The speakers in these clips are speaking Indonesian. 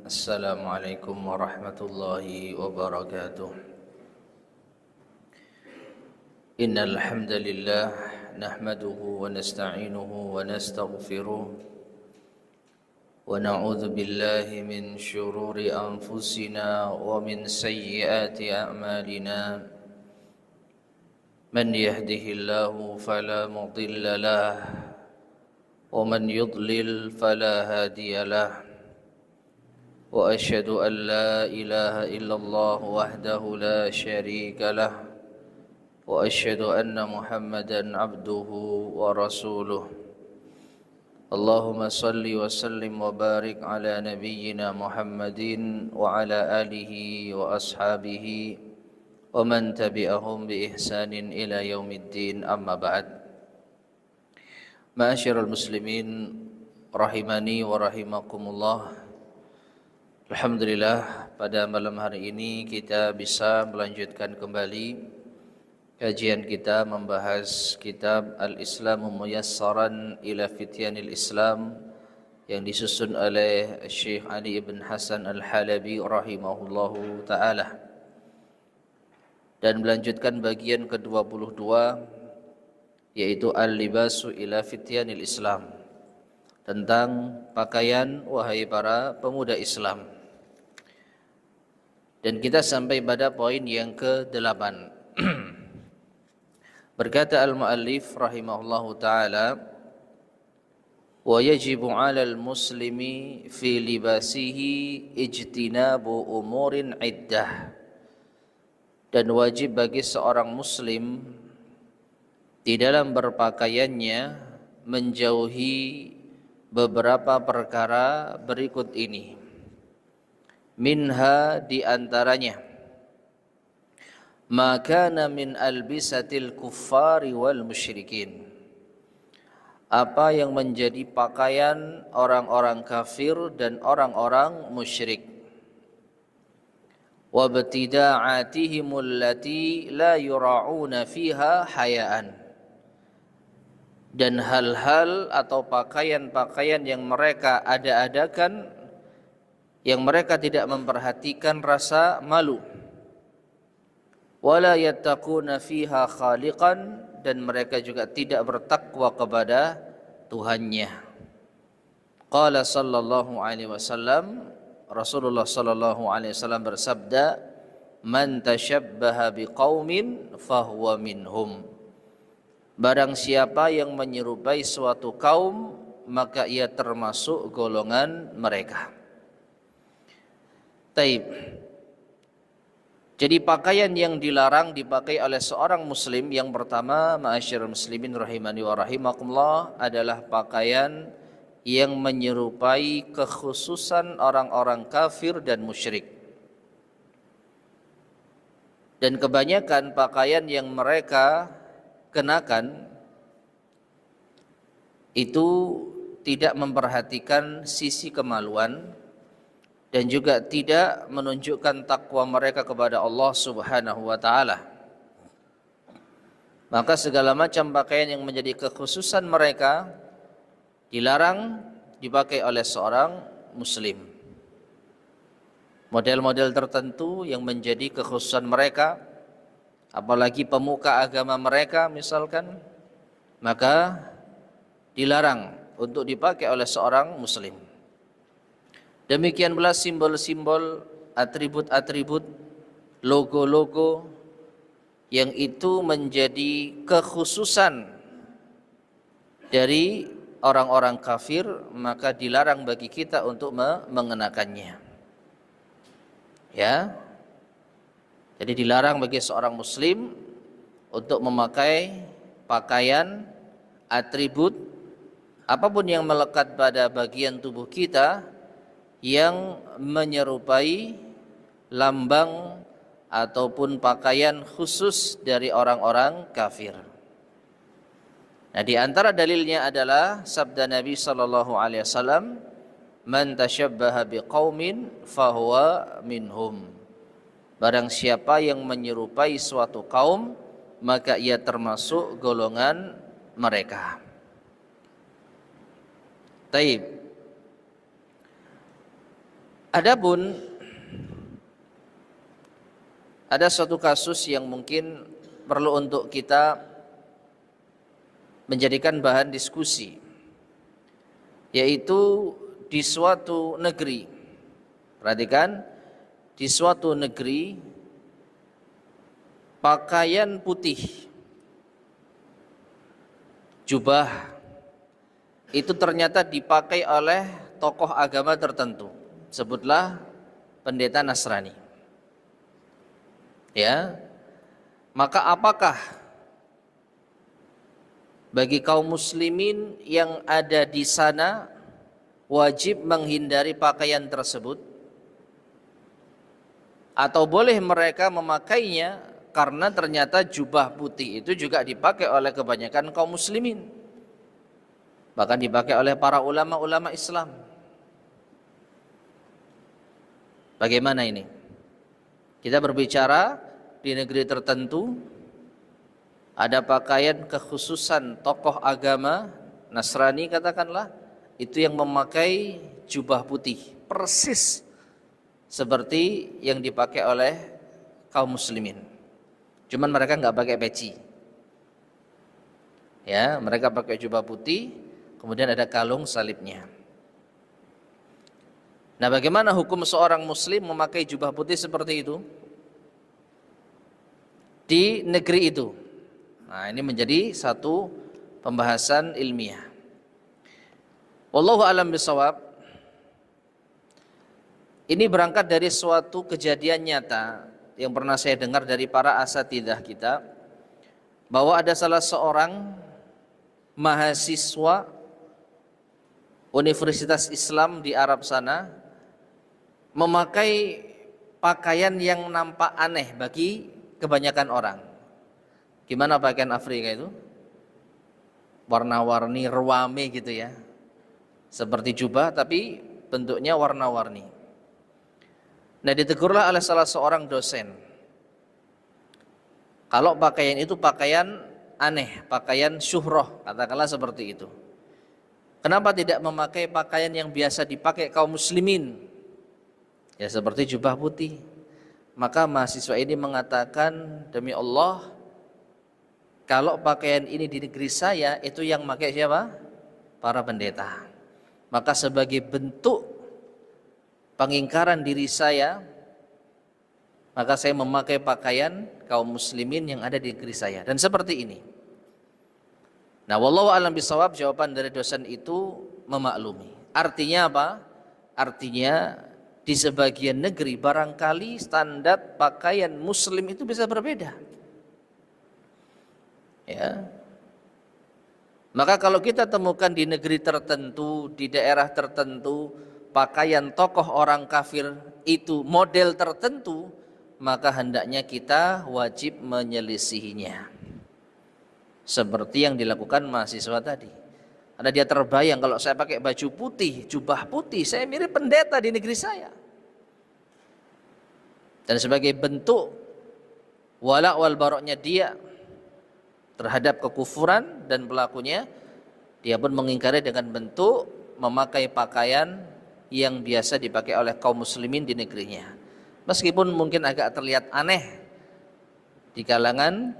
Assalamualaikum warahmatullahi wabarakatuh. Innal hamdalillah nahmaduhu wa nasta'inuhu wa nastaghfiruh wa na'udzu billahi min shururi anfusina wa min sayyiati a'malina. Man yahdihillahu fala mudilla lahu wa man yudlil fala hadiya lahu. وأشهد أن لا إله إلا الله وحده لا شريك له وأشهد أن محمدا عبده ورسوله اللهم صل وسلم وبارك على نبينا محمد وعلى آله وأصحابه ومن تبعهم بإحسان إلى يوم الدين أما بعد. Ma'asyiral muslimin rahimani wa rahimakumullah. Alhamdulillah, pada malam hari ini kita bisa melanjutkan kembali kajian kita membahas kitab Al-Islamu Muyassaran ila Fityanil Islam yang disusun oleh Syekh Ali ibn Hasan Al-Halabi rahimahullahu ta'ala, dan melanjutkan bagian ke-22 yaitu Al-Libasu ila Fityanil Islam, tentang pakaian wahai para pemuda Islam. Dan kita sampai pada poin yang ke-8. Berkata al-muallif rahimahullahu ta'ala, wa yajibu 'alal muslimi fi libasihi ijtinabu umurin iddah. Dan wajib bagi seorang muslim di dalam berpakaiannya menjauhi beberapa perkara berikut ini. Minha, di antaranya, ma kana min albisatil kuffari wal musyrikin, apa yang menjadi pakaian orang-orang kafir dan orang-orang musyrik. Wa btida'atihimul lati la yura'una fiha hayaan, dan hal-hal atau pakaian-pakaian yang mereka ada-adakan, yang mereka tidak memperhatikan rasa malu. Wala yattaquna fiha khaliqan, dan mereka juga tidak bertakwa kepada Tuhannya. Qala sallallahu alaihi wasallam, Rasulullah sallallahu alaihi wasallam bersabda, man tashabbaha biqaumin fahuwa minhum. Barang siapa yang menyerupai suatu kaum, maka ia termasuk golongan mereka. Taib. Jadi pakaian yang dilarang dipakai oleh seorang muslim, yang pertama, ma'asyiral muslimin rahimani wa rahimakumullah, adalah pakaian yang menyerupai kekhususan orang-orang kafir dan musyrik. Dan kebanyakan pakaian yang mereka kenakan itu tidak memperhatikan sisi kemaluan dan juga tidak menunjukkan takwa mereka kepada Allah Subhanahu wa ta'ala. Maka segala macam pakaian yang menjadi kekhususan mereka dilarang dipakai oleh seorang muslim. Model-model tertentu yang menjadi kekhususan mereka, apalagi pemuka agama mereka misalkan, maka dilarang untuk dipakai oleh seorang muslim. Demikian pula simbol-simbol, atribut-atribut, logo-logo yang itu menjadi kekhususan dari orang-orang kafir, maka dilarang bagi kita untuk mengenakannya. Ya. Jadi dilarang bagi seorang muslim untuk memakai pakaian, atribut, apapun yang melekat pada bagian tubuh kita yang menyerupai lambang ataupun pakaian khusus dari orang-orang kafir. Nah, di antara dalilnya adalah sabda Nabi sallallahu alaihi wasallam, man tashabbaha biqaumin fahuwa minhum. Barang siapa yang menyerupai suatu kaum, maka ia termasuk golongan mereka. Taib. Adapun ada suatu kasus yang mungkin perlu untuk kita menjadikan bahan diskusi, yaitu di suatu negeri. Perhatikan, di suatu negeri pakaian putih, jubah, itu ternyata dipakai oleh tokoh agama tertentu. Sebutlah pendeta Nasrani. Ya, maka apakah bagi kaum muslimin yang ada di sana wajib menghindari pakaian tersebut, atau boleh mereka memakainya karena ternyata jubah putih itu juga dipakai oleh kebanyakan kaum muslimin, bahkan dipakai oleh para ulama-ulama Islam? Bagaimana ini? Kita berbicara di negeri tertentu ada pakaian kekhususan tokoh agama Nasrani katakanlah, itu yang memakai jubah putih persis seperti yang dipakai oleh kaum muslimin. Cuman mereka nggak pakai peci. Ya, mereka pakai jubah putih, kemudian ada kalung salibnya. Nah, bagaimana hukum seorang muslim memakai jubah putih seperti itu di negeri itu? Nah, ini menjadi satu pembahasan ilmiah. Wallahu a'lam bishawab. Ini berangkat dari suatu kejadian nyata yang pernah saya dengar dari para asatidzah kita, bahwa ada salah seorang mahasiswa Universitas Islam di Arab sana memakai pakaian yang nampak aneh bagi kebanyakan orang. Gimana pakaian Afrika itu? Warna-warni, ruame gitu ya, seperti jubah tapi bentuknya warna-warni. Nah, ditegurlah oleh salah seorang dosen, kalau pakaian itu pakaian aneh, pakaian syuhroh, katakanlah seperti itu, kenapa tidak memakai pakaian yang biasa dipakai kaum muslimin, ya seperti jubah putih? Maka mahasiswa ini mengatakan, demi Allah, kalau pakaian ini di negeri saya, itu yang pakai siapa? Para pendeta. Maka sebagai bentuk pengingkaran diri saya, maka saya memakai pakaian kaum muslimin yang ada di negeri saya. Dan seperti ini. Nah, wallahu a'lam bishawab, jawaban dari dosen itu memaklumi. Artinya apa? Artinya di sebagian negeri barangkali standar pakaian muslim itu bisa berbeda. Ya. Maka kalau kita temukan di negeri tertentu, di daerah tertentu, pakaian tokoh orang kafir itu model tertentu, maka hendaknya kita wajib menyelisihinya. Seperti yang dilakukan mahasiswa tadi. Karena dia terbayang, kalau saya pakai baju putih, jubah putih, saya mirip pendeta di negeri saya. Dan sebagai bentuk wala wal baroknya dia terhadap kekufuran dan pelakunya, dia pun mengingkari dengan bentuk memakai pakaian yang biasa dipakai oleh kaum muslimin di negerinya. Meskipun mungkin agak terlihat aneh di kalangan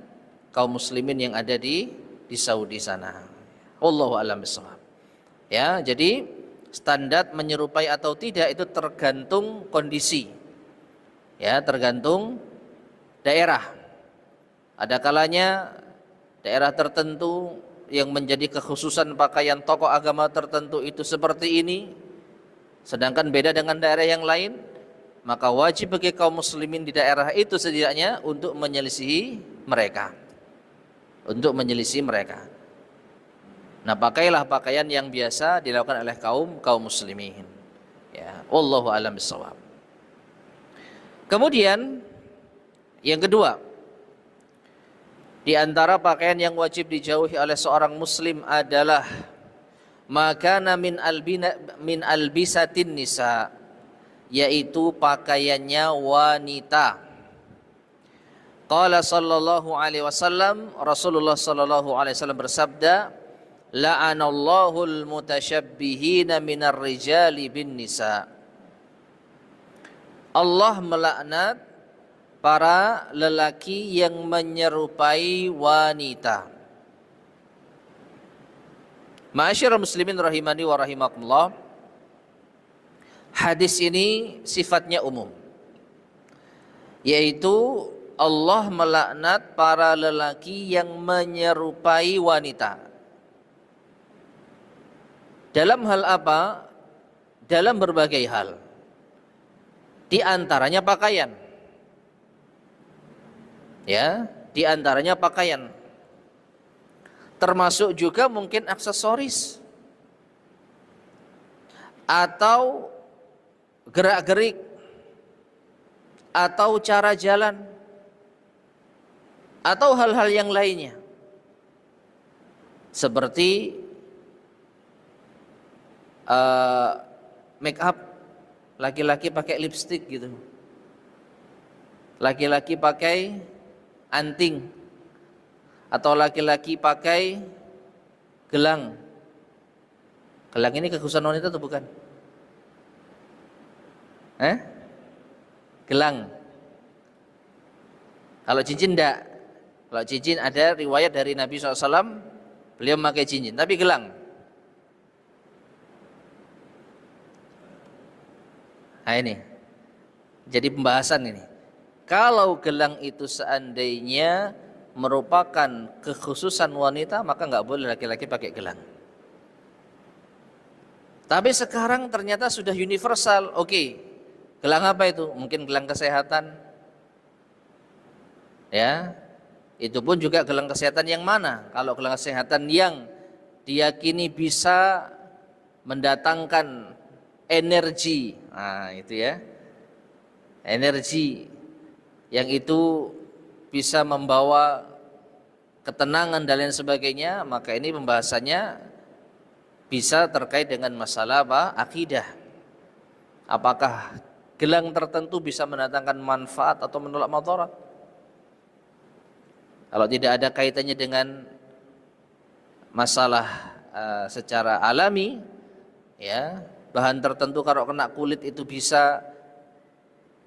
kaum muslimin yang ada di Saudi sana. Wallahu a'lam bishawab. Ya, jadi standar menyerupai atau tidak itu tergantung kondisi. Ya, tergantung daerah. Ada kalanya daerah tertentu yang menjadi kekhususan pakaian tokoh agama tertentu itu seperti ini, sedangkan beda dengan daerah yang lain, maka wajib bagi kaum muslimin di daerah itu setidaknya untuk menyelisihi mereka. Untuk menyelisihi mereka. Nah, pakailah pakaian yang biasa dilakukan oleh kaum muslimin. Ya, wallahu a'lam bishawab. Kemudian yang kedua, di antara pakaian yang wajib dijauhi oleh seorang muslim adalah makana min albisatin nisa, yaitu pakaiannya wanita. Qala sallallahu alaihi wasallam, Rasulullah sallallahu alaihi wasallam bersabda, la'anallahu al-mutasyabbihina minar rijali bin nisa. Allah melaknat para lelaki yang menyerupai wanita. Ma'asyiral muslimin rahimani wa rahimakumullah, hadis ini sifatnya umum, yaitu Allah melaknat para lelaki yang menyerupai wanita. Dalam hal apa? Dalam berbagai hal. Di antaranya pakaian. Ya, di antaranya pakaian. Termasuk juga mungkin aksesoris atau gerak-gerik atau cara jalan atau hal-hal yang lainnya, seperti make up, laki-laki pakai lipstick gitu, laki-laki pakai anting, atau laki-laki pakai gelang. Gelang ini kekhususan wanita atau bukan? Gelang. Kalau cincin enggak. Kalau cincin ada riwayat dari Nabi SAW, beliau memakai cincin. Tapi gelang. Nah ini. Jadi pembahasan ini. Kalau gelang itu seandainya merupakan kekhususan wanita, maka nggak boleh laki-laki pakai gelang. Tapi sekarang ternyata sudah universal. Oke, gelang apa itu? Mungkin gelang kesehatan. Ya, itu pun juga gelang kesehatan yang mana? Kalau gelang kesehatan yang diyakini bisa mendatangkan energi, nah itu ya, energi yang itu bisa membawa ketenangan dan lain sebagainya, maka ini pembahasannya bisa terkait dengan masalah apa? Akidah. Apakah gelang tertentu bisa mendatangkan manfaat atau menolak madarat? Kalau tidak ada kaitannya dengan masalah secara alami, ya, bahan tertentu kalau kena kulit itu bisa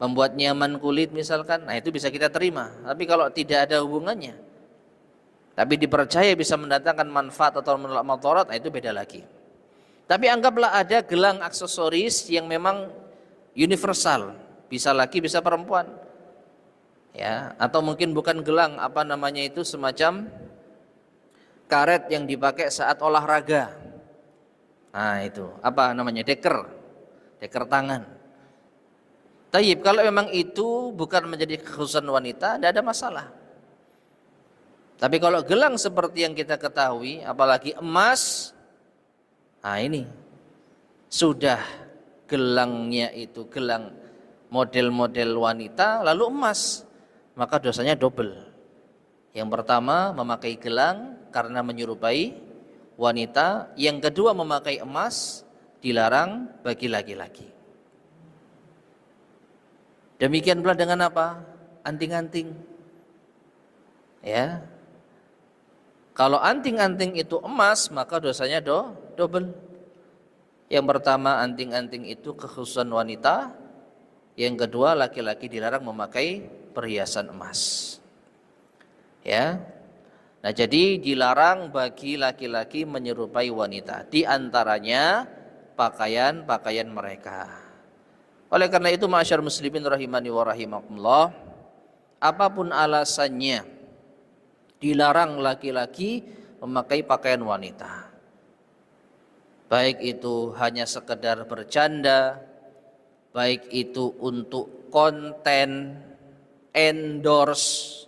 membuat nyaman kulit misalkan, nah itu bisa kita terima. Tapi kalau tidak ada hubungannya, tapi dipercaya bisa mendatangkan manfaat atau menolak madarat, nah itu beda lagi. Tapi anggaplah ada gelang aksesoris yang memang universal, bisa laki bisa perempuan, ya, atau mungkin bukan gelang, apa namanya itu, semacam karet yang dipakai saat olahraga. Nah itu apa namanya, deker tangan. Tayyib, kalau memang itu bukan menjadi kekhususan wanita, tidak ada masalah. Tapi kalau gelang seperti yang kita ketahui, apalagi emas, nah ini sudah gelangnya itu gelang model-model wanita lalu emas, maka dosanya double. Yang pertama memakai gelang karena menyerupai wanita, yang kedua memakai emas dilarang bagi laki-laki. Demikian pula dengan apa? Anting-anting. Ya. Kalau anting-anting itu emas, maka dosanya double. Yang pertama, anting-anting itu kekhususan wanita. Yang kedua, laki-laki dilarang memakai perhiasan emas. Ya. Nah, jadi dilarang bagi laki-laki menyerupai wanita. Di antaranya pakaian-pakaian mereka. Oleh karena itu, ma'asyar muslimin rahimani wa rahimakumullah, apapun alasannya dilarang laki-laki memakai pakaian wanita. Baik itu hanya sekedar bercanda, baik itu untuk konten endorse,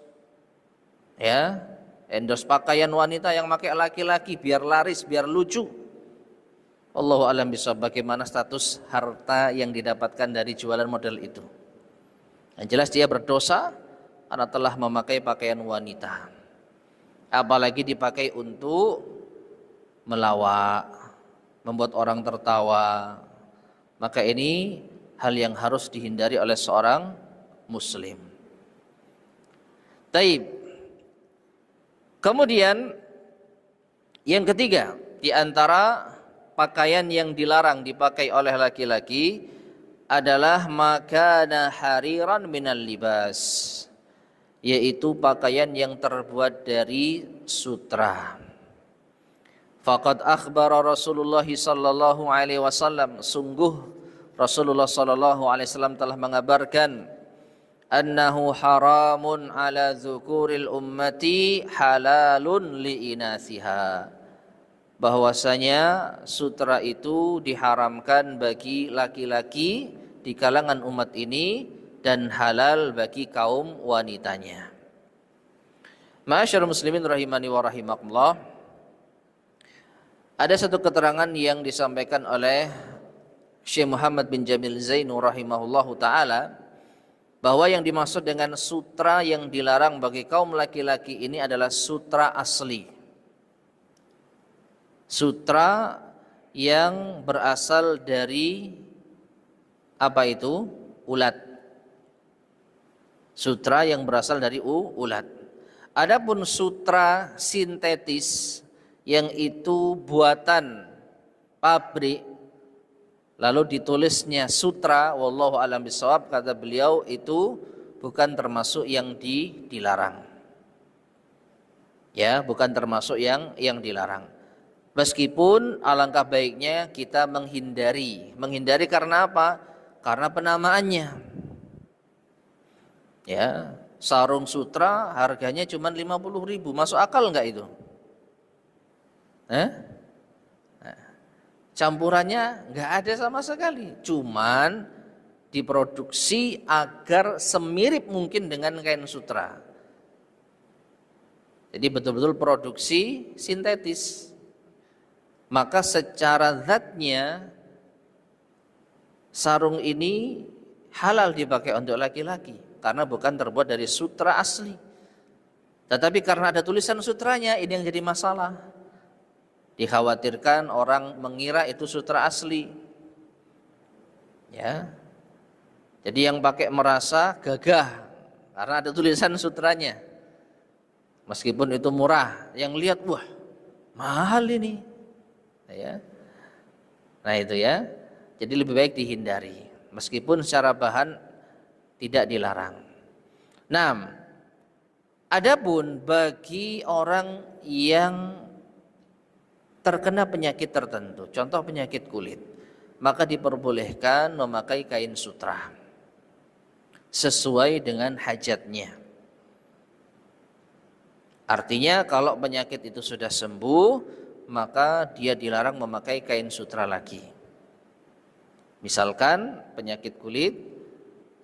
ya, endorse pakaian wanita yang pakai laki-laki biar laris, biar lucu. Allahu a'lam bishawab, bagaimana status harta yang didapatkan dari jualan model itu. Yang jelas dia berdosa karena telah memakai pakaian wanita. Apalagi dipakai untuk melawak, membuat orang tertawa. Maka ini hal yang harus dihindari oleh seorang muslim. Taib. Kemudian yang ketiga, di antara pakaian yang dilarang dipakai oleh laki-laki adalah makana hariran minal libas, yaitu pakaian yang terbuat dari sutra. Faqad akhbara Rasulullah sallallahu alaihi wasallam, sungguh Rasulullah sallallahu alaihi wasallam telah mengabarkan, annahu haramun ala dzukuril ummati halalun li inasiha, bahwasanya sutra itu diharamkan bagi laki-laki di kalangan umat ini dan halal bagi kaum wanitanya. Ma'asyiral muslimin rahimani wa rahimakumullah, ada satu keterangan yang disampaikan oleh Syekh Muhammad bin Jamil Zainu rahimahullahu ta'ala, bahwa yang dimaksud dengan sutra yang dilarang bagi kaum laki-laki ini adalah sutra asli. Sutra yang berasal dari apa itu? Ulat. Sutra yang berasal dari ulat. Adapun sutra sintetis yang itu buatan pabrik lalu ditulisnya sutra, wallahu alam bisawab, kata beliau, itu bukan termasuk yang dilarang. Ya, bukan termasuk yang dilarang. Meskipun alangkah baiknya kita menghindari. Menghindari karena apa? Karena penamaannya. Ya, sarung sutra harganya cuma 50.000. Masuk akal enggak itu? Campurannya enggak ada sama sekali. Cuman diproduksi agar semirip mungkin dengan kain sutra. Jadi betul-betul produksi sintetis. Maka secara zatnya sarung ini halal dipakai untuk laki-laki karena bukan terbuat dari sutra asli. Tetapi karena ada tulisan sutranya, ini yang jadi masalah. Dikhawatirkan orang mengira itu sutra asli. Ya. Jadi yang pakai merasa gagah karena ada tulisan sutranya. Meskipun itu murah, yang lihat wah, mahal ini. Ya. Nah itu ya. Jadi lebih baik dihindari meskipun secara bahan tidak dilarang. Nah, adapun bagi orang yang terkena penyakit tertentu, contoh penyakit kulit, maka diperbolehkan memakai kain sutra sesuai dengan hajatnya. Artinya kalau penyakit itu sudah sembuh, maka dia dilarang memakai kain sutra lagi. Misalkan penyakit kulit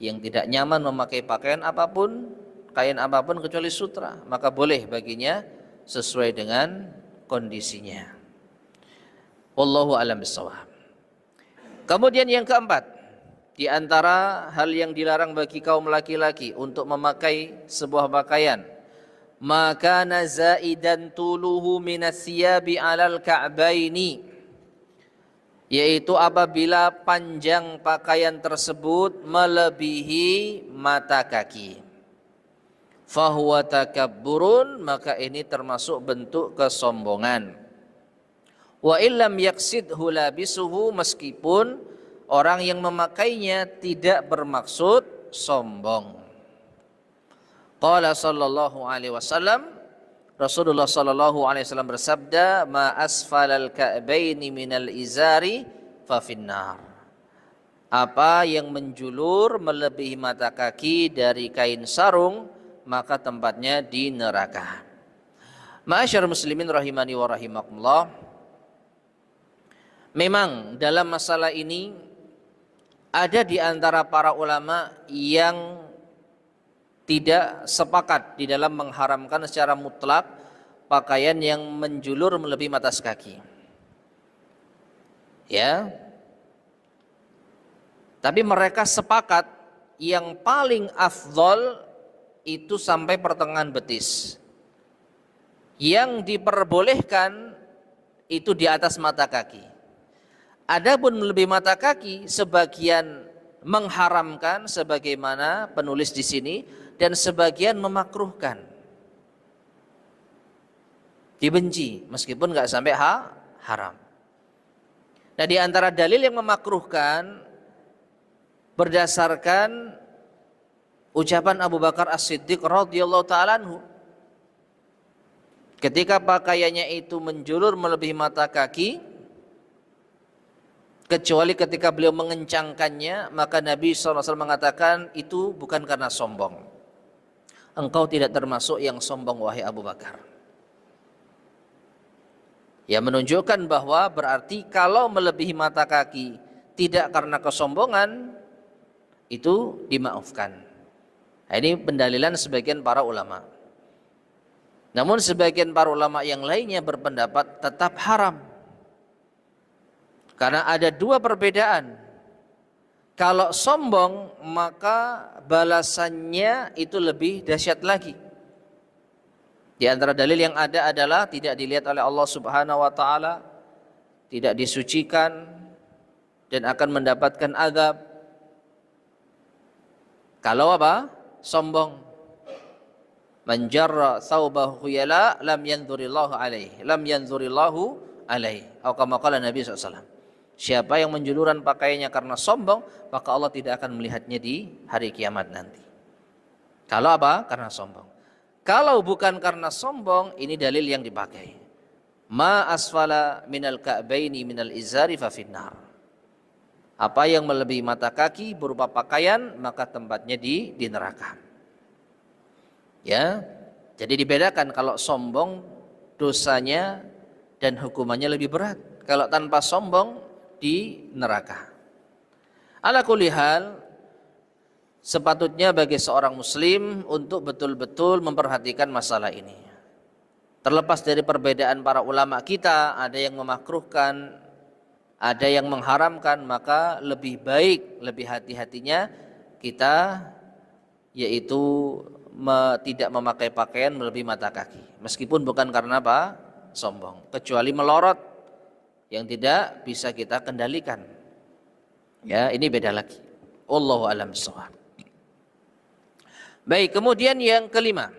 yang tidak nyaman memakai pakaian apapun, kain apapun kecuali sutra, maka boleh baginya sesuai dengan kondisinya. Wallahu a'lam bishawab. Kemudian yang keempat, di antara hal yang dilarang bagi kaum laki-laki untuk memakai sebuah pakaian, maka zaidan tuluhu minas siyabi 'alal ka'baini, yaitu apabila panjang pakaian tersebut melebihi mata kaki. Fahuwa takabburun, maka ini termasuk bentuk kesombongan. Wa illam yaksidhu labisuhu, meskipun orang yang memakainya tidak bermaksud sombong. Qala sallallahu alaihi wasallam, Rasulullah sallallahu alaihi wasallam bersabda, ma asfalal ka'baini minal izari fa finnar. Apa yang menjulur melebihi mata kaki dari kain sarung, maka tempatnya di neraka. Ma'asyarul muslimin rahimani wa rahimakumullah. Memang dalam masalah ini ada di antara para ulama yang tidak sepakat di dalam mengharamkan secara mutlak pakaian yang menjulur melebihi mata kaki. Ya. Tapi mereka sepakat yang paling afdol itu sampai pertengahan betis. Yang diperbolehkan itu di atas mata kaki. Adapun melebihi mata kaki sebagian mengharamkan sebagaimana penulis di sini, dan sebagian memakruhkan, dibenci meskipun nggak sampai haram. Nah, di antara dalil yang memakruhkan berdasarkan ucapan Abu Bakar As-Siddiq radhiyallahu taala anhu. Ketika pakaiannya itu menjulur melebihi mata kaki, kecuali ketika beliau mengencangkannya, maka Nabi SAW mengatakan itu bukan karena sombong. Engkau tidak termasuk yang sombong wahai Abu Bakar. Ya, menunjukkan bahwa berarti kalau melebihi mata kaki tidak karena kesombongan, itu dimaafkan. Nah, ini pendalilan sebagian para ulama. Namun sebagian para ulama yang lainnya berpendapat tetap haram. Karena ada dua perbedaan. Kalau sombong maka balasannya itu lebih dahsyat lagi. Di antara dalil yang ada adalah tidak dilihat oleh Allah Subhanahu wa taala, tidak disucikan dan akan mendapatkan azab. Kalau apa? Sombong. Man jarra thawbahu khuyala lam yanzurillahu alaihi. Lam yanzurillahu alaihi. Atau kama qala Nabi SAW. Siapa yang menjulurkan pakaiannya karena sombong, maka Allah tidak akan melihatnya di hari kiamat nanti. Kalau apa? Karena sombong. Kalau bukan karena sombong, ini dalil yang dipakai. Ma asfala minal ka'baini minal izari fa finnar. Apa yang melebihi mata kaki berupa pakaian, maka tempatnya di neraka. Ya, jadi dibedakan kalau sombong dosanya dan hukumannya lebih berat. Kalau tanpa sombong di neraka. Ala kulli hal, sepatutnya bagi seorang muslim untuk betul-betul memperhatikan masalah ini. Terlepas dari perbedaan para ulama kita, ada yang memakruhkan, ada yang mengharamkan, maka lebih baik, lebih hati-hatinya kita yaitu tidak memakai pakaian melebihi mata kaki, meskipun bukan karena apa? Sombong, kecuali melorot yang tidak bisa kita kendalikan. Ya, ini beda lagi. Wallahu a'lam bishawab. Baik, kemudian yang kelima,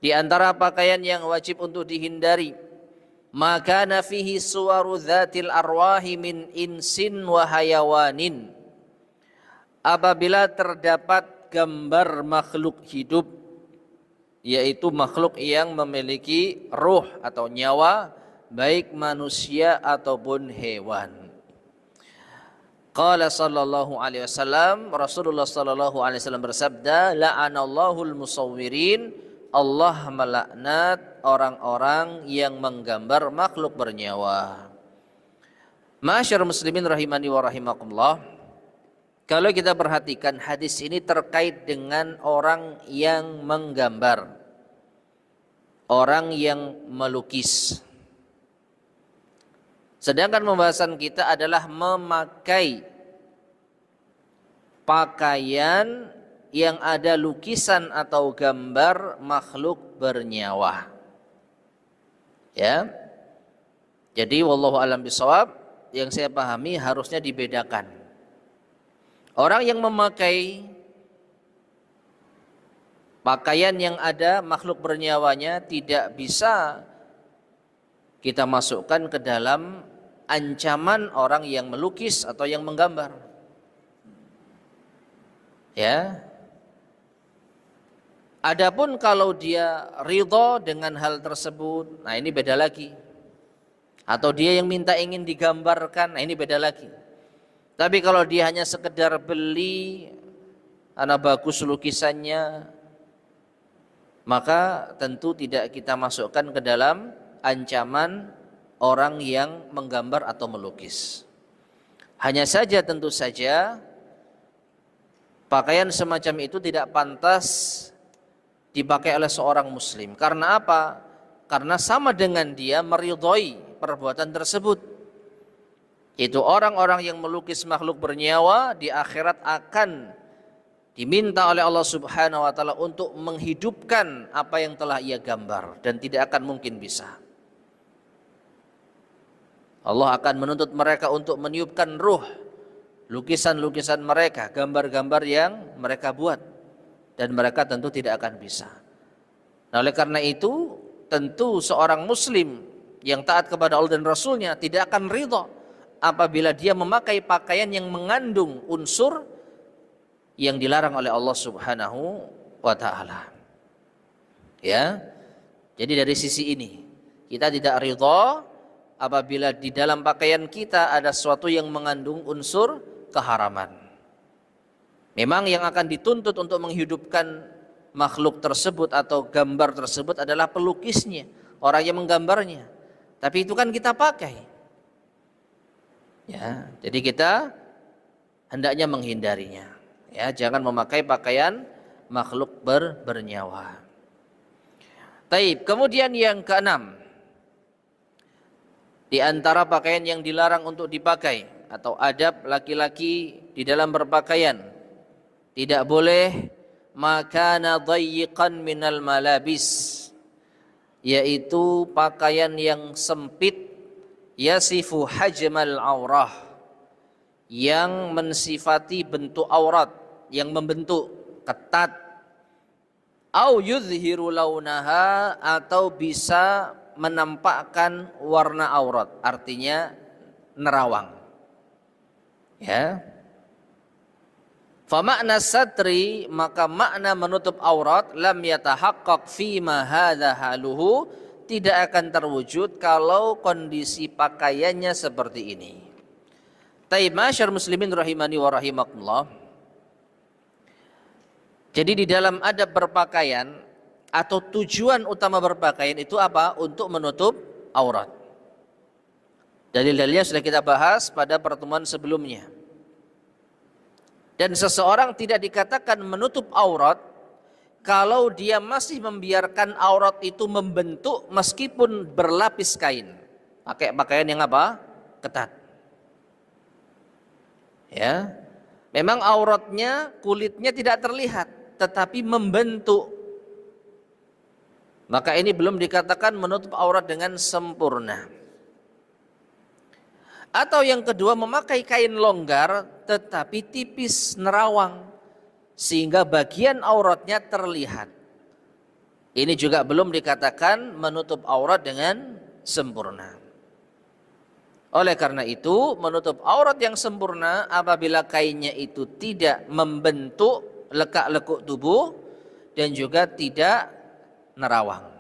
di antara pakaian yang wajib untuk dihindari, maka fihi suwaru dzatil arwahi min insin wa hayawanin. Apabila terdapat gambar makhluk hidup, yaitu makhluk yang memiliki ruh atau nyawa, baik manusia ataupun hewan. Qala sallallahu alaihi wasallam, Rasulullah sallallahu alaihi wasallam bersabda, la'anallahul musawwirin, Allah melaknat orang-orang yang menggambar makhluk bernyawa. Ma'asyiral muslimin rahimani wa rahimakumullah. Kalau kita perhatikan hadis ini terkait dengan orang yang menggambar, orang yang melukis. Sedangkan pembahasan kita adalah memakai pakaian yang ada lukisan atau gambar makhluk bernyawa. Ya. Jadi wallahu a'lam bishawab, yang saya pahami harusnya dibedakan. Orang yang memakai pakaian yang ada makhluk bernyawanya tidak bisa kita masukkan ke dalam ancaman orang yang melukis atau yang menggambar. Ya. Adapun kalau dia ridho dengan hal tersebut, nah ini beda lagi. Atau dia yang minta ingin digambarkan, nah ini beda lagi. Tapi kalau dia hanya sekedar beli, karena bagus lukisannya, maka tentu tidak kita masukkan ke dalam ancaman orang yang menggambar atau melukis. Hanya saja tentu saja pakaian semacam itu tidak pantas dipakai oleh seorang muslim. Karena apa? Karena sama dengan dia meridhoi perbuatan tersebut. Itu orang-orang yang melukis makhluk bernyawa di akhirat akan diminta oleh Allah Subhanahu wa taala untuk menghidupkan apa yang telah ia gambar, dan tidak akan mungkin bisa. Allah akan menuntut mereka untuk meniupkan ruh lukisan-lukisan mereka, gambar-gambar yang mereka buat, dan mereka tentu tidak akan bisa. Nah, oleh karena itu tentu seorang muslim yang taat kepada Allah dan Rasulnya tidak akan ridha apabila dia memakai pakaian yang mengandung unsur yang dilarang oleh Allah Subhanahu wa taala. Ya. Jadi dari sisi ini kita tidak ridha apabila di dalam pakaian kita ada sesuatu yang mengandung unsur keharaman. Memang yang akan dituntut untuk menghidupkan makhluk tersebut atau gambar tersebut adalah pelukisnya, orang yang menggambarnya. Tapi itu kan kita pakai. Ya, jadi kita hendaknya menghindarinya. Ya, jangan memakai pakaian makhluk bernyawa. Taib. Kemudian yang keenam, di antara pakaian yang dilarang untuk dipakai atau adab laki-laki di dalam berpakaian, tidak boleh makana dhayyiqan minal malabis, yaitu pakaian yang sempit, yasifu hajmal aurah, yang mensifati bentuk aurat, yang membentuk ketat, au yuzhiru launaha, atau bisa menampakkan warna aurat, artinya nerawang. Ya. Fa makna satri, maka makna menutup aurat, lam yatahaqqaq fi ma hadza haluhu, tidak akan terwujud kalau kondisi pakaiannya seperti ini. Taib, masyar muslimin rahimani wa rahimakumullah. Jadi di dalam adab berpakaian atau tujuan utama berpakaian itu apa? Untuk menutup aurat. Dalil-dalilnya sudah kita bahas pada pertemuan sebelumnya. Dan seseorang tidak dikatakan menutup aurat kalau dia masih membiarkan aurat itu membentuk meskipun berlapis kain. Pakai pakaian yang apa? Ketat. Ya. Memang auratnya, kulitnya tidak terlihat, tetapi membentuk. Maka ini belum dikatakan menutup aurat dengan sempurna. Atau yang kedua, memakai kain longgar tetapi tipis, nerawang, sehingga bagian auratnya terlihat. Ini juga belum dikatakan menutup aurat dengan sempurna. Oleh karena itu, menutup aurat yang sempurna apabila kainnya itu tidak membentuk lekak-lekuk tubuh dan juga tidak nerawang.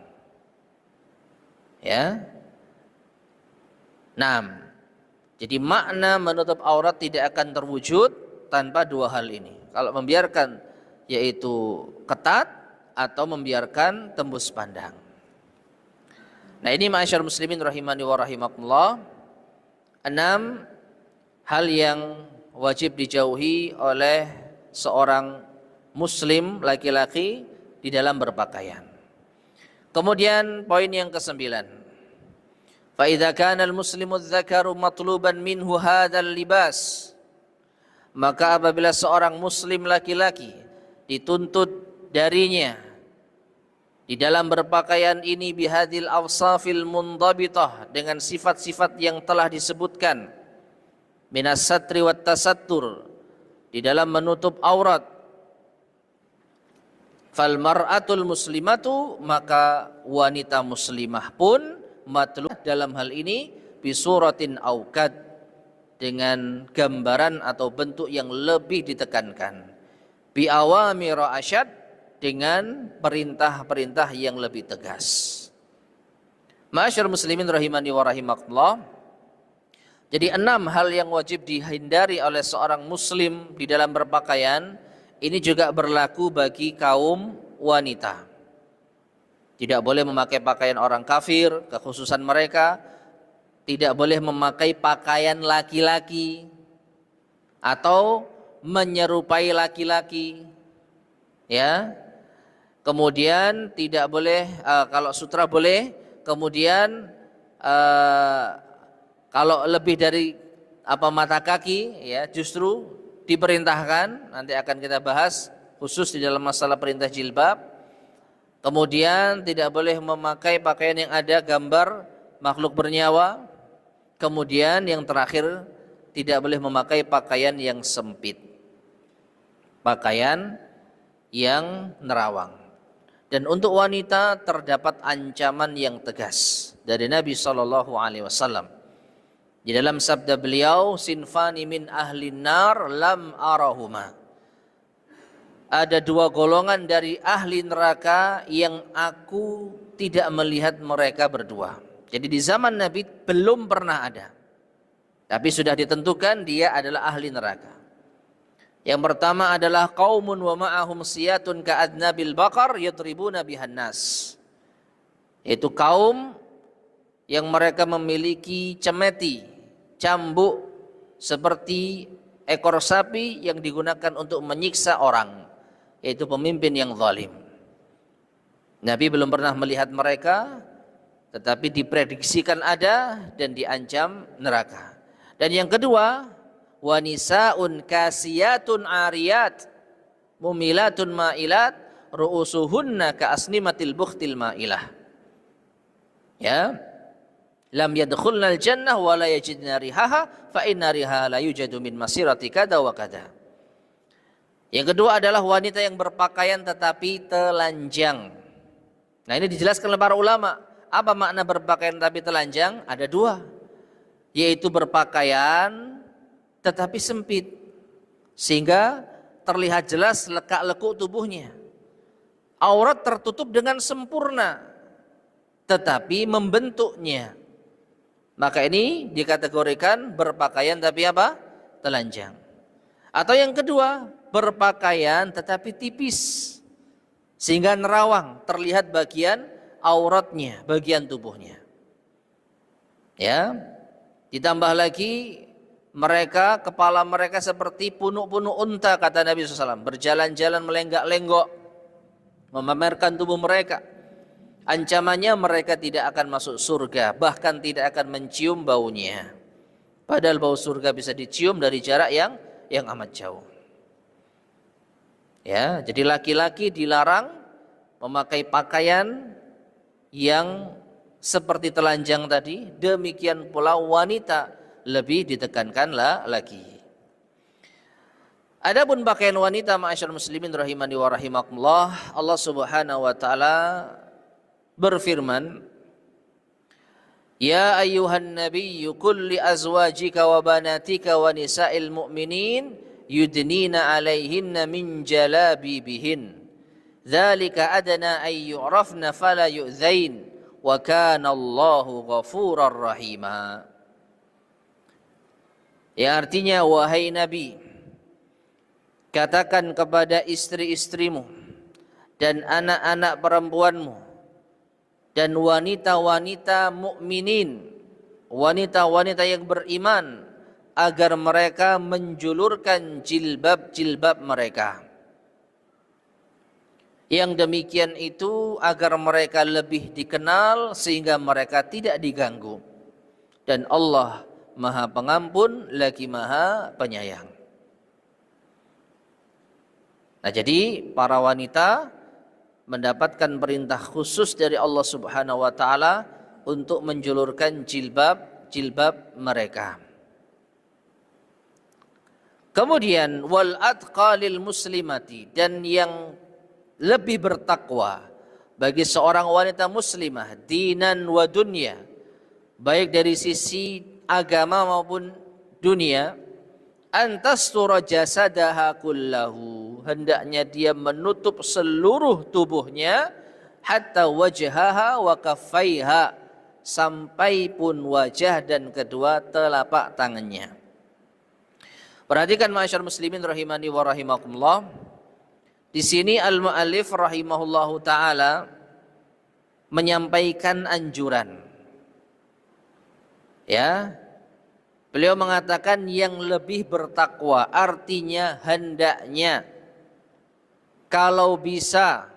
Ya. 6. Jadi makna menutup aurat tidak akan terwujud tanpa dua hal ini. Kalau membiarkan yaitu ketat atau membiarkan tembus pandang. Nah, ini ma'asyar muslimin rahimani wa rahimakumullah, 6 hal yang wajib dijauhi oleh seorang muslim laki-laki di dalam berpakaian. Kemudian poin yang ke-9. Fa idza kana al-muslimu adh-dhakaru matluban minhu hadzal libas, maka apabila seorang muslim laki-laki dituntut darinya di dalam berpakaian ini bihadil awsafil mundhabitah, dengan sifat-sifat yang telah disebutkan, minas satri wat tasattur, di dalam menutup aurat, fal mar'atul muslimatu, maka wanita muslimah pun matlub dalam hal ini bisuratin aukad, dengan gambaran atau bentuk yang lebih ditekankan, bi awamira asyad, dengan perintah-perintah yang lebih tegas. Ma'asyar muslimin rahimani wa rahimakumullah. Jadi 6 hal yang wajib dihindari oleh seorang muslim di dalam berpakaian, ini juga berlaku bagi kaum wanita. Tidak boleh memakai pakaian orang kafir, kekhususan mereka. Tidak boleh memakai pakaian laki-laki atau menyerupai laki-laki. Ya. Kemudian tidak boleh, kalau sutra boleh. Kemudian kalau lebih dari mata kaki, ya justru diperintahkan. Nanti akan kita bahas khusus di dalam masalah perintah jilbab. Kemudian tidak boleh memakai pakaian yang ada gambar makhluk bernyawa. Kemudian yang terakhir, tidak boleh memakai pakaian yang sempit, pakaian yang nerawang. Dan untuk wanita terdapat ancaman yang tegas dari Nabi SAW. Di dalam sabda beliau, sinfani min ahlin nar lam arahuma. Ada dua golongan dari ahli neraka yang aku tidak melihat mereka berdua. Jadi di zaman Nabi belum pernah ada. Tapi sudah ditentukan dia adalah ahli neraka. Yang pertama adalah qaumun wa ma'ahum siyatun ka'adnabil baqar yadribuna bihan nas. Yaitu kaum yang mereka memiliki cemeti, cambuk seperti ekor sapi yang digunakan untuk menyiksa orang, yaitu pemimpin yang zalim. Nabi belum pernah melihat mereka, tetapi diprediksikan ada dan diancam neraka. Dan yang kedua, wanisaun kasiyatun ariyat mumilatun ma'ilat ru'usuhunna ka'asnimatil bukhtil ma'ilah. Ya, lam yadkhulnal jannah wa la yajidna rihaha fa inna rihaha la yujadu min masirati kada wa kada. Yang kedua adalah wanita yang berpakaian tetapi telanjang. Nah, ini dijelaskan oleh para ulama. Apa makna berpakaian tetapi telanjang? Ada dua, yaitu berpakaian tetapi sempit sehingga terlihat jelas lekak-lekuk tubuhnya. Aurat tertutup dengan sempurna tetapi membentuknya. Maka ini dikategorikan berpakaian tapi apa? Telanjang. Atau yang kedua, berpakaian tetapi tipis sehingga nerawang, terlihat bagian auratnya, bagian tubuhnya. Ya. Ditambah lagi mereka, kepala mereka seperti punuk-punuk unta, kata Nabi SAW, berjalan-jalan melenggak-lenggok, memamerkan tubuh mereka. Ancamannya mereka tidak akan masuk surga, bahkan tidak akan mencium baunya. Padahal bau surga bisa dicium dari jarak yang amat jauh. Ya, jadi laki-laki dilarang memakai pakaian yang seperti telanjang tadi, demikian pula wanita lebih ditekankanlah lagi. Adapun pakaian wanita, ma'asyarul muslimin rahimani wa rahimakumullah, Allah Subhanahu wa taala berfirman, ya ayyuhan nabiyyu qul li azwajika wa banatika wa nisa'il mu'minin yudnina 'alaihinna min jalabibihin dzalika adna ay yu'rafna fala yu'dzain wa kana Allahu ghafurar rahima. Ya, artinya, wahai Nabi, katakan kepada istri-istrimu dan anak-anak perempuanmu dan wanita-wanita mukminin, wanita-wanita yang beriman, agar mereka menjulurkan jilbab-jilbab mereka. Yang demikian itu agar mereka lebih dikenal sehingga mereka tidak diganggu. Dan Allah Maha Pengampun lagi Maha Penyayang. Nah, jadi para wanita mendapatkan perintah khusus dari Allah Subhanahu wa taala untuk menjulurkan jilbab mereka. Kemudian wal atqalil muslimati, dan yang lebih bertakwa bagi seorang wanita muslimah dinan wa dunya, baik dari sisi agama maupun dunia, antastura jasadaha kullahu, hendaknya dia menutup seluruh tubuhnya, hatta wajhaha wa kaffaiha, sampai pun wajah dan kedua telapak tangannya. Perhatikan ma'asyar muslimin rahimani wa rahimakumullah. Di sini al-mu'allif rahimahullahu taala menyampaikan anjuran. Ya. Beliau mengatakan yang lebih bertakwa, artinya hendaknya kalau bisa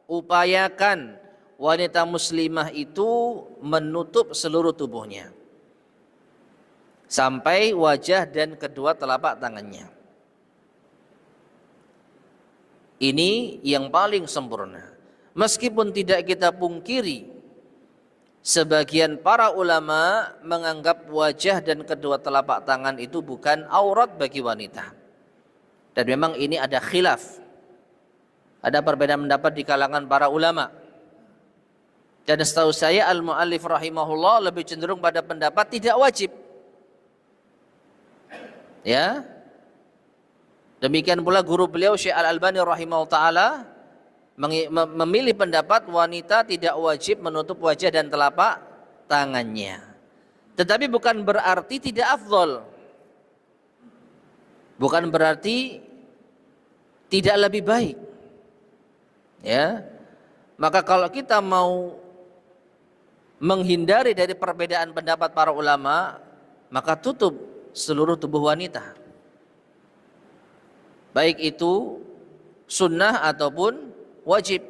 upayakan wanita muslimah itu menutup seluruh tubuhnya sampai wajah dan kedua telapak tangannya. Ini yang paling sempurna. Meskipun tidak kita pungkiri, sebagian para ulama menganggap wajah dan kedua telapak tangan itu bukan aurat bagi wanita. Dan memang ini ada khilaf. Ada perbedaan pendapat di kalangan para ulama. Dan setahu saya al-mu'allif rahimahullah lebih cenderung pada pendapat tidak wajib. Ya. Demikian pula guru beliau Syekh Al-Albani rahimahullah taala memilih pendapat wanita tidak wajib menutup wajah dan telapak tangannya. Tetapi bukan berarti tidak afdol. Bukan berarti tidak lebih baik. Ya. Maka kalau kita mau menghindari dari perbedaan pendapat para ulama, maka tutup seluruh tubuh wanita. Baik itu sunnah ataupun wajib.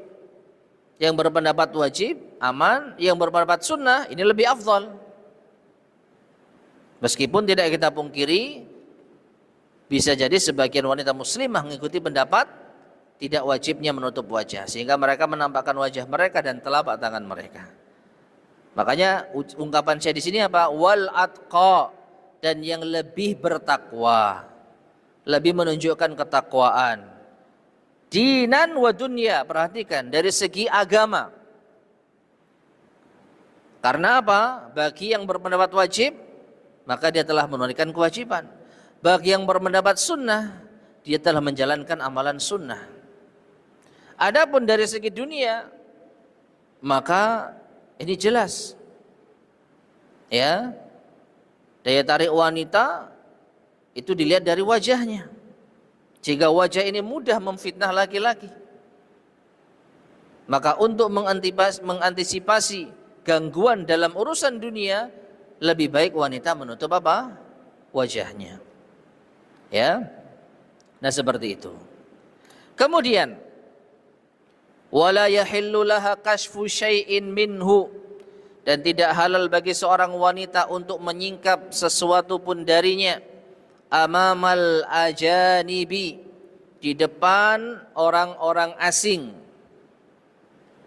Yang berpendapat wajib aman, yang berpendapat sunnah ini lebih afdal. Meskipun tidak kita pungkiri, bisa jadi sebagian wanita muslimah mengikuti pendapat tidak wajibnya menutup wajah, sehingga mereka menampakkan wajah mereka dan telapak tangan mereka. Makanya ungkapan saya di sini apa? Wal atqa, dan yang lebih bertakwa, lebih menunjukkan ketakwaan. Dinan wa dunya, perhatikan dari segi agama. Karena apa? Bagi yang berpendapat wajib, maka dia telah menunaikan kewajiban. Bagi yang berpendapat sunnah, dia telah menjalankan amalan sunnah. Adapun dari segi dunia, maka ini jelas. Ya. Daya tarik wanita itu dilihat dari wajahnya. Jika wajah ini mudah memfitnah laki-laki, maka untuk mengantisipasi gangguan dalam urusan dunia, lebih baik wanita menutup apa? Wajahnya. Ya. Nah, seperti itu. Kemudian wala yahillu laha kashfu syai'in minhu, dan tidak halal bagi seorang wanita untuk menyingkap sesuatu pun darinya amamal ajanibi, di depan orang-orang asing,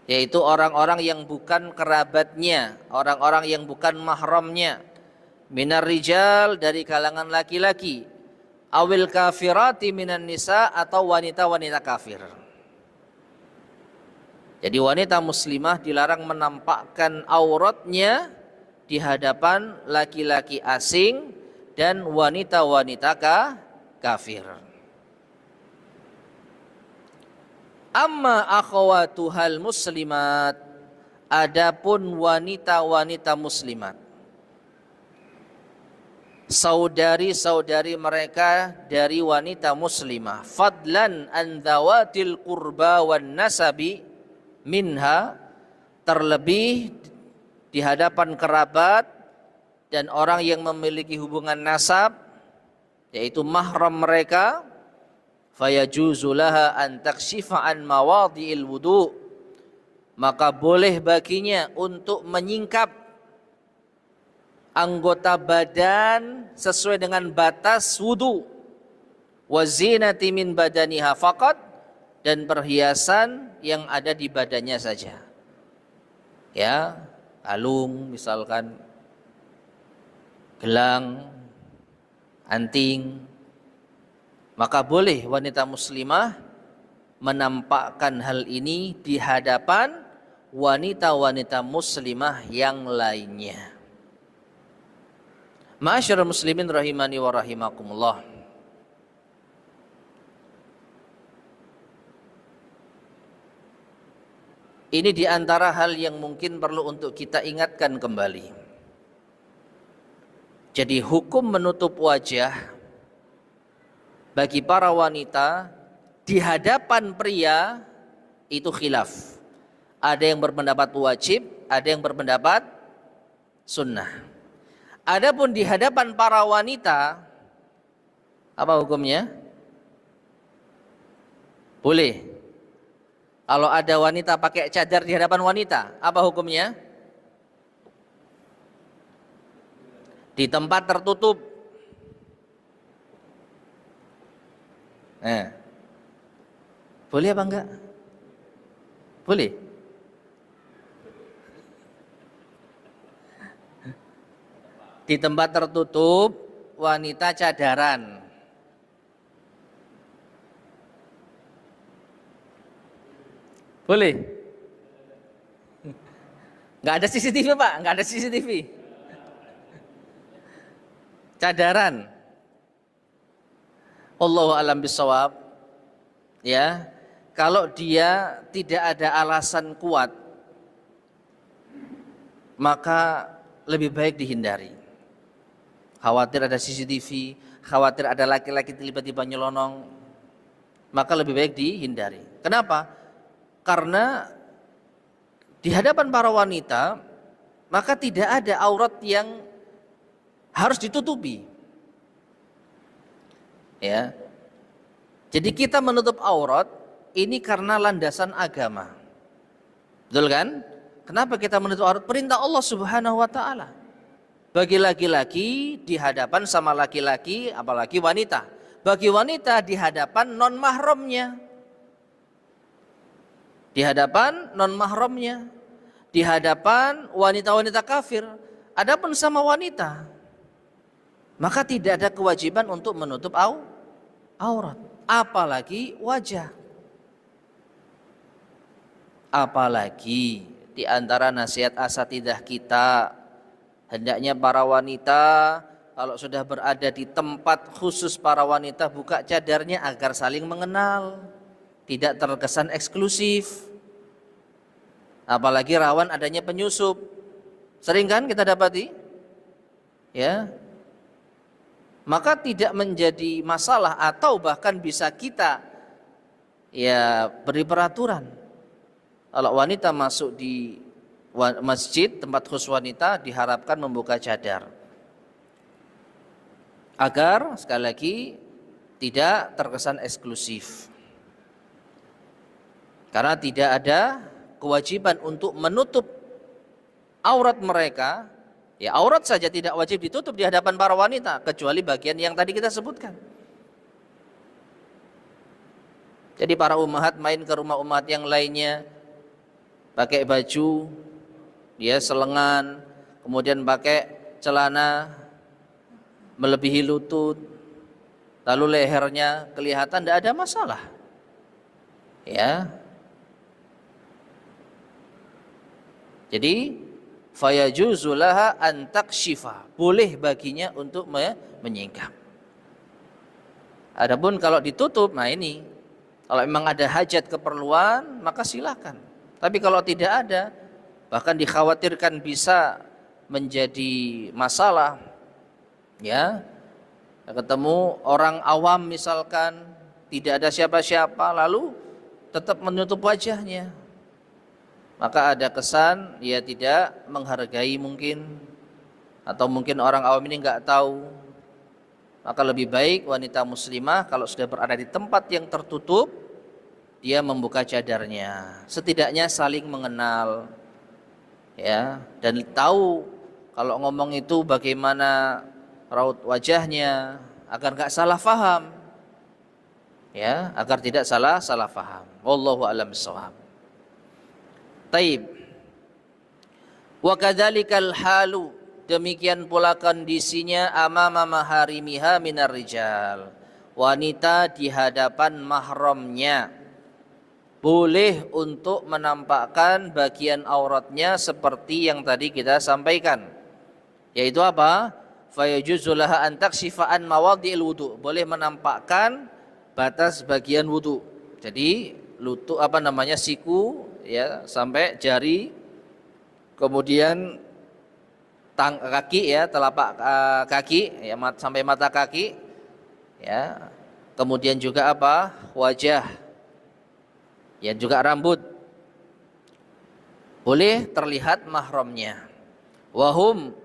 yaitu orang-orang yang bukan kerabatnya, orang-orang yang bukan mahramnya, minar rijal, dari kalangan laki-laki, awil kafirati minan nisa, atau wanita-wanita kafir. Jadi wanita muslimah dilarang menampakkan auratnya di hadapan laki-laki asing dan wanita-wanita kafir. Amma akhawatuhal muslimat, adapun wanita-wanita muslimat, saudari-saudari mereka dari wanita muslimah, fadlan an dzawatil qurba wan nasabi minha, terlebih di hadapan kerabat dan orang yang memiliki hubungan nasab, yaitu mahram mereka, fayajuzu laha an takshifa an mawadhi'il wudu, maka boleh baginya untuk menyingkap anggota badan sesuai dengan batas wudu, wa zinati min badaniha faqat, dan perhiasan yang ada di badannya saja. Ya, kalung misalkan, gelang, anting, maka boleh wanita muslimah menampakkan hal ini di hadapan wanita-wanita muslimah yang lainnya. Ma'asyiral muslimin rahimani wa rahimakumullah. Ini di antara hal yang mungkin perlu untuk kita ingatkan kembali. Jadi hukum menutup wajah bagi para wanita di hadapan pria itu khilaf. Ada yang berpendapat wajib, ada yang berpendapat sunnah. Adapun di hadapan para wanita, apa hukumnya? Boleh. Kalau ada wanita pakai cadar di hadapan wanita, apa hukumnya? Di tempat tertutup. Boleh apa enggak? Boleh. Di tempat tertutup, wanita cadaran. Boleh? Nggak ada CCTV Pak, nggak ada CCTV. Cadaran. Allahu alam bisawab. Ya, kalau dia tidak ada alasan kuat, maka lebih baik dihindari. Khawatir ada CCTV, khawatir ada laki-laki tiba-tiba nyelonong, maka lebih baik dihindari. Kenapa? Karena di hadapan para wanita, maka tidak ada aurat yang harus ditutupi. Ya. Jadi kita menutup aurat ini karena landasan agama. Betul kan? Kenapa kita menutup aurat? Perintah Allah Subhanahu wa taala. Bagi laki-laki di hadapan sama laki-laki, apalagi wanita. Bagi wanita di hadapan non mahramnya. Di hadapan non mahramnya. Di hadapan wanita-wanita kafir. Adapun sama wanita, maka tidak ada kewajiban untuk menutup aurat, apalagi wajah. Apalagi di antara nasihat asatidzah kita, hendaknya para wanita kalau sudah berada di tempat khusus para wanita, buka cadarnya agar saling mengenal, tidak terkesan eksklusif. Apalagi rawan adanya penyusup. Sering kan kita dapati? Ya. Maka tidak menjadi masalah atau bahkan bisa kita ya beri peraturan. Kalau wanita masuk di masjid tempat khusus wanita diharapkan membuka cadar. Agar sekali lagi tidak terkesan eksklusif. Karena tidak ada kewajiban untuk menutup aurat mereka. Ya, aurat saja tidak wajib ditutup di hadapan para wanita kecuali bagian yang tadi kita sebutkan. Jadi para ummahat main ke rumah ummahat yang lainnya pakai baju, dia selengan, kemudian pakai celana melebihi lutut, lalu lehernya kelihatan, tidak ada masalah. Ya. Jadi fayajuzu laha an takshifa, boleh baginya untuk menyingkap. Adapun kalau ditutup, nah ini kalau memang ada hajat keperluan maka silakan. Tapi kalau tidak ada, bahkan dikhawatirkan bisa menjadi masalah, ya, ketemu orang awam misalkan tidak ada siapa-siapa lalu tetap menutup wajahnya, maka ada kesan dia tidak menghargai mungkin, atau mungkin orang awam ini nggak tahu. Maka lebih baik wanita muslimah kalau sudah berada di tempat yang tertutup, dia membuka cadarnya, setidaknya saling mengenal, ya, dan tahu kalau ngomong itu bagaimana raut wajahnya agar nggak salah faham, ya, agar tidak salah faham. Wallahu a'lam bishawab. Taib. Wa kadzalikal halu, demikian pula kondisinya amama maharimiha minar rijal, wanita di hadapan mahramnya boleh untuk menampakkan bagian auratnya seperti yang tadi kita sampaikan, yaitu apa? Fayajuzu laha an takshifa an mawadhi'il wudu, boleh menampakkan batas bagian wudu. Jadi lutut siku, ya, sampai jari, kemudian kaki, ya, telapak kaki, ya, sampai mata kaki, ya, kemudian juga wajah, ya, juga rambut, boleh terlihat mahramnya. Wahum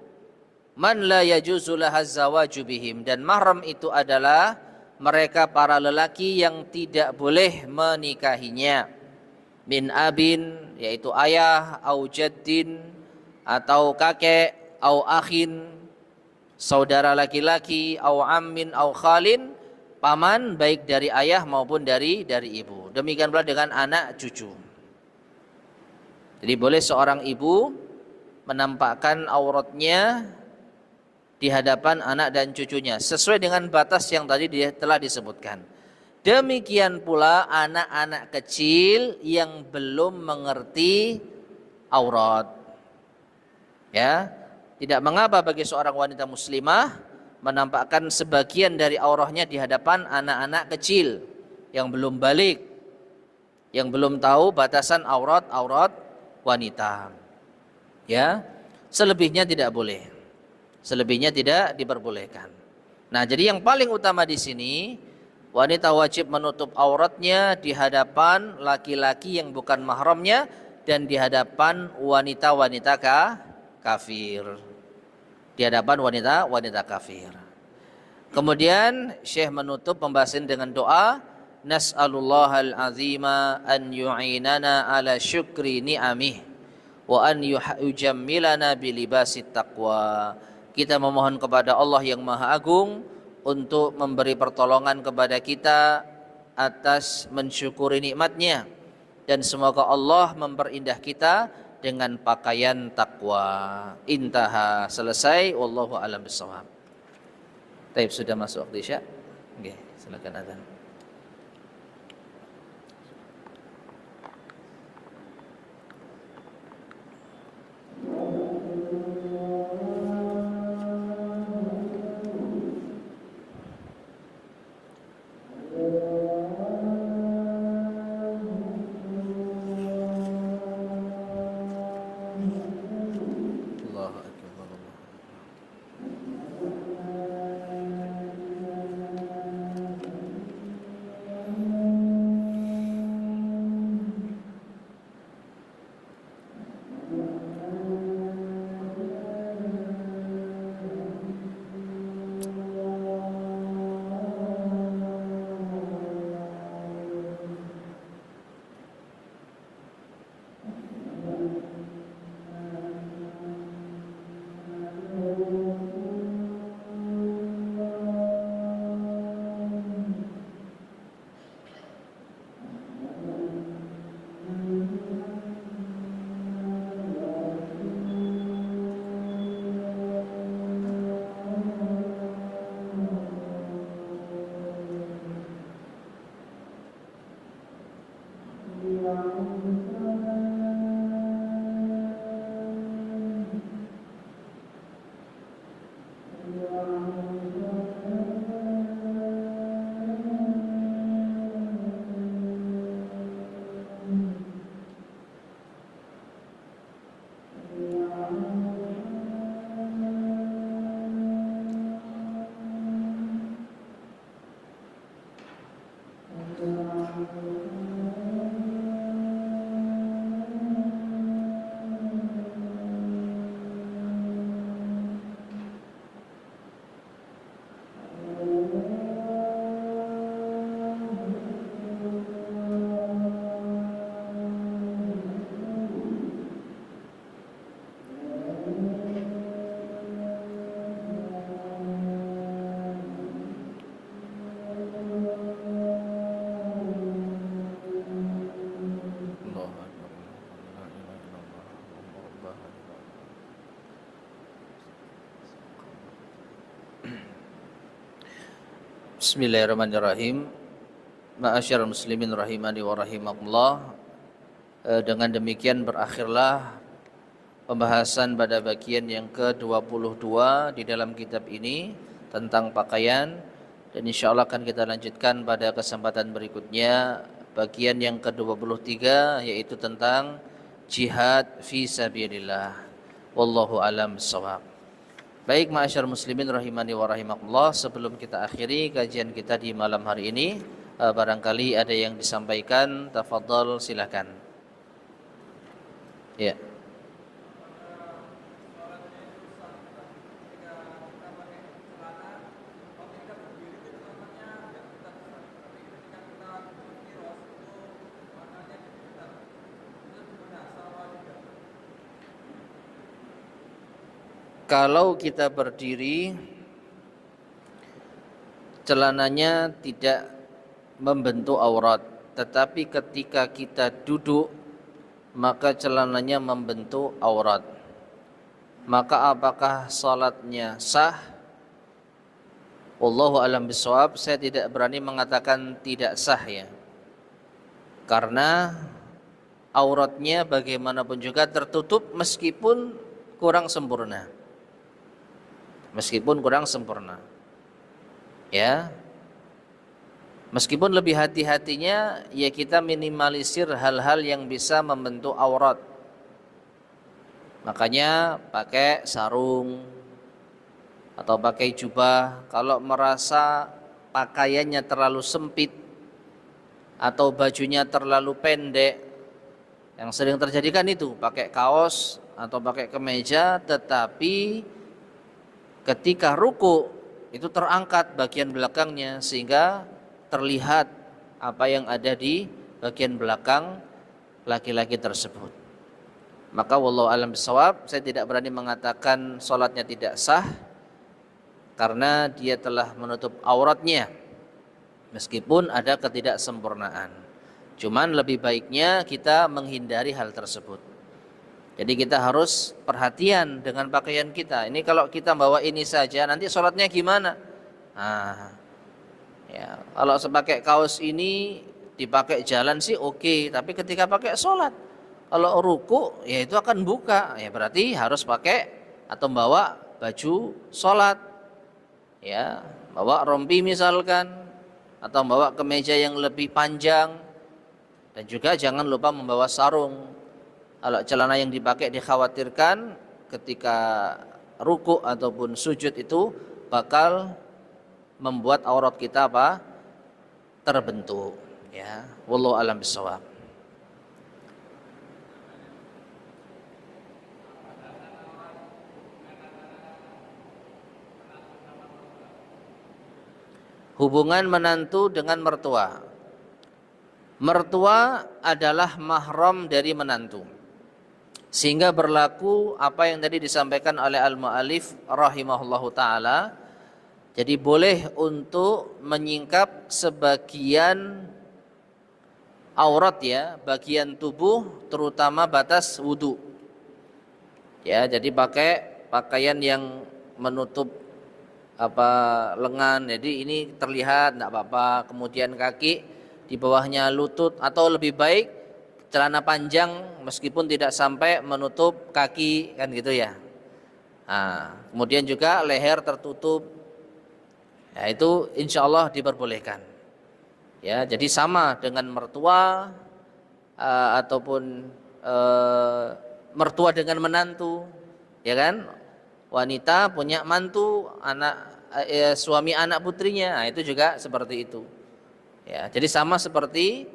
man la yajuzu lahaz zawaju bihim, dan mahram itu adalah mereka para lelaki yang tidak boleh menikahinya. Min abin, yaitu ayah, au jaddin, atau kakek, au akhin, saudara laki-laki, au ammin, au khalin, paman baik dari ayah maupun dari ibu. Demikian pula dengan anak cucu. Jadi boleh seorang ibu menampakkan auratnya di hadapan anak dan cucunya sesuai dengan batas yang tadi telah disebutkan. Demikian pula anak-anak kecil yang belum mengerti aurat. Ya, tidak mengapa bagi seorang wanita muslimah menampakkan sebagian dari aurahnya di hadapan anak-anak kecil yang belum balik, yang belum tahu batasan aurat wanita. Ya, selebihnya tidak boleh. Selebihnya tidak diperbolehkan. Nah, jadi yang paling utama di sini, wanita wajib menutup auratnya di hadapan laki-laki yang bukan mahramnya dan di hadapan wanita-wanita kafir. Di hadapan wanita kafir. Kemudian Syekh menutup pembahasan dengan doa, nas'alullahal azima an yu'inana ala syukri ni'amih wa an yujammilana bilibasit taqwa. Kita memohon kepada Allah yang Maha Agung untuk memberi pertolongan kepada kita atas mensyukuri nikmatnya, dan semoga Allah memperindah kita dengan pakaian takwa. Intaha, selesai. Wallahu a'lam bishawab. Taib, sudah masuk waktu Isya? Oke, silakan azan. Bismillahirrahmanirrahim. Ma'asyiral muslimin rahimani wa rahimakumullah. Dengan demikian berakhirlah pembahasan pada bagian yang ke-22 di dalam kitab ini tentang pakaian, dan insyaallah akan kita lanjutkan pada kesempatan berikutnya bagian yang ke-23, yaitu tentang jihad fi sabilillah. Wallahu a'lam bishawab. Baik, ma'asyar muslimin rahimani wa rahimakumullah, sebelum kita akhiri kajian kita di malam hari ini, barangkali ada yang disampaikan, tafadhol, silakan. Ya. Kalau kita berdiri, celananya tidak membentuk aurat, tetapi ketika kita duduk, maka celananya membentuk aurat. Maka apakah salatnya sah? Wallahu a'lam bishawab. Saya tidak berani mengatakan tidak sah ya, karena auratnya bagaimanapun juga tertutup meskipun kurang sempurna. Ya, meskipun lebih hati-hatinya ya kita minimalisir hal-hal yang bisa membentuk aurat. Makanya pakai sarung atau pakai jubah. Kalau merasa pakaiannya terlalu sempit atau bajunya terlalu pendek, yang sering terjadi kan itu, pakai kaos atau pakai kemeja tetapi ketika ruku itu terangkat bagian belakangnya sehingga terlihat apa yang ada di bagian belakang laki-laki tersebut. Maka wallahu alam bisawab, saya tidak berani mengatakan sholatnya tidak sah karena dia telah menutup auratnya meskipun ada ketidaksempurnaan. Cuman lebih baiknya kita menghindari hal tersebut. Jadi kita harus perhatian dengan pakaian kita. Ini kalau kita bawa ini saja, nanti sholatnya gimana? Nah, ya, kalau sepakai kaos ini dipakai jalan sih oke, tapi ketika pakai sholat, kalau ruku ya itu akan buka, ya berarti harus pakai atau bawa baju sholat, ya, bawa rompi misalkan, atau bawa kemeja yang lebih panjang, dan juga jangan lupa membawa sarung. Kalau celana yang dipakai dikhawatirkan ketika ruku ataupun sujud itu bakal membuat aurat kita apa? Terbentuk, ya. Wallahu a'lam bishawab. Hubungan menantu dengan mertua. Mertua adalah mahram dari menantu. Sehingga berlaku apa yang tadi disampaikan oleh al-mu'alif rahimahullahu ta'ala. Jadi boleh untuk menyingkap sebagian aurat, ya, bagian tubuh terutama batas wudu. Ya, jadi pakai pakaian yang menutup lengan, jadi ini terlihat enggak apa-apa. Kemudian kaki di bawahnya lutut, atau lebih baik celana panjang meskipun tidak sampai menutup kaki, kan gitu ya. Nah, kemudian juga leher tertutup, ya itu insya Allah diperbolehkan. Ya, jadi sama dengan mertua ataupun mertua dengan menantu, ya kan? Wanita punya mantu, suami anak putrinya, nah itu juga seperti itu. Ya, jadi sama seperti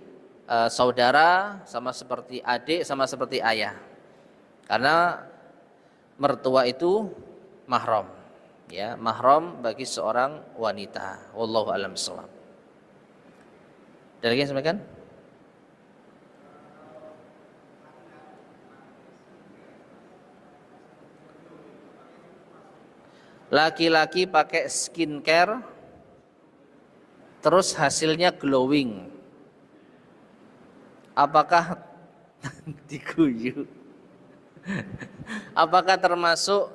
saudara, sama seperti adik, sama seperti ayah. Karena mertua itu mahram, ya, mahram bagi seorang wanita. Wallahu a'lam bishawab. Ada lagi yang sampaikan? Laki-laki pakai skincare terus hasilnya glowing, apakah diguyu? Apakah termasuk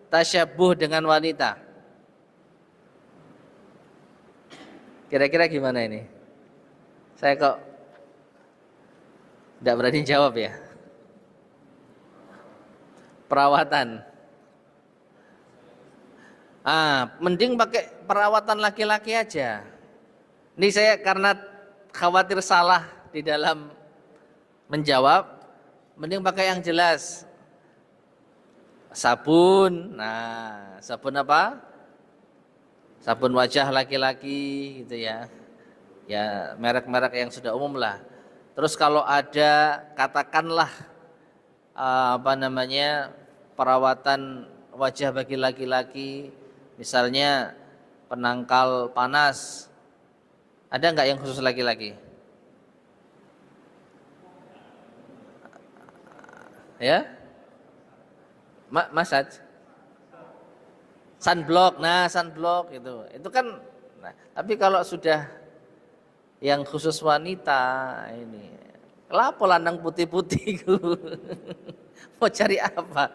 tasyabuh dengan wanita? Kira-kira gimana ini? Saya kok tidak berani jawab ya. Perawatan. Mending pakai perawatan laki-laki aja. Ini saya karena khawatir salah di dalam menjawab, mending pakai yang jelas. Sabun, sabun apa? Sabun wajah laki-laki gitu ya. Ya, merek-merek yang sudah umum lah. Terus kalau ada katakanlah perawatan wajah bagi laki-laki, misalnya penangkal panas, ada nggak yang khusus laki-laki? Ya, massage, sunblock, sunblock itu kan. Tapi kalau sudah yang khusus wanita ini, lapo lanang putih-putih mau cari apa?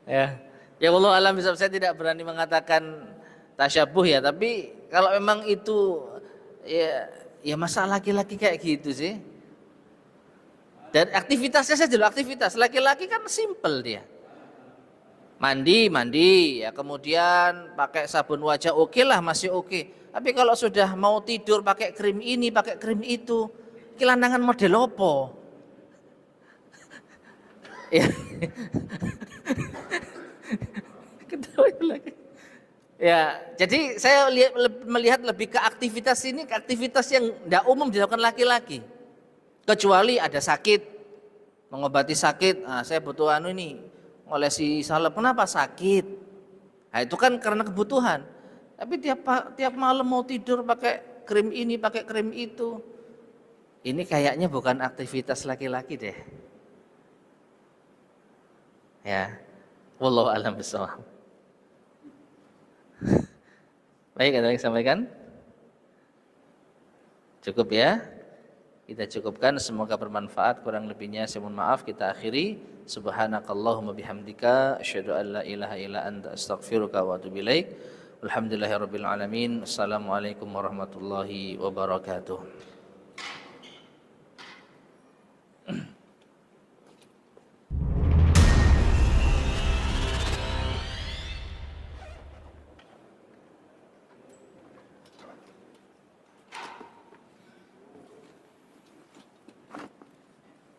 Ya Allah alam bisa, saya tidak berani mengatakan tasyabuh ya, tapi kalau memang itu ya masa laki-laki kayak gitu sih. Dan aktivitasnya saja dulu, aktivitas laki-laki kan simple dia. mandi ya, kemudian pakai sabun wajah, oke lah, masih oke. Tapi kalau sudah mau tidur pakai krim ini, pakai krim itu, kilandangan model opo? Ya. Ketawa lagi. Ya, jadi saya melihat lebih ke aktivitas ini, ke aktivitas yang tidak umum dilakukan laki-laki. Kecuali ada sakit, mengobati sakit. Nah, saya butuh ini, ngolesi salep. Kenapa sakit? Nah, itu kan karena kebutuhan. Tapi tiap malam mau tidur pakai krim ini, pakai krim itu. Ini kayaknya bukan aktivitas laki-laki deh. Ya, wallahu a'lam bishawab. Baik, ada yang sampaikan? Cukup ya? Kita cukupkan, semoga bermanfaat. Kurang lebihnya saya mohon maaf. Kita akhiri. Subhanakallahumma bihamdika asyhadu an la ilaha illa anta astaghfiruka wa atubu ilaik. Alhamdulillahirabbil alamin. Assalamualaikum warahmatullahi wabarakatuh.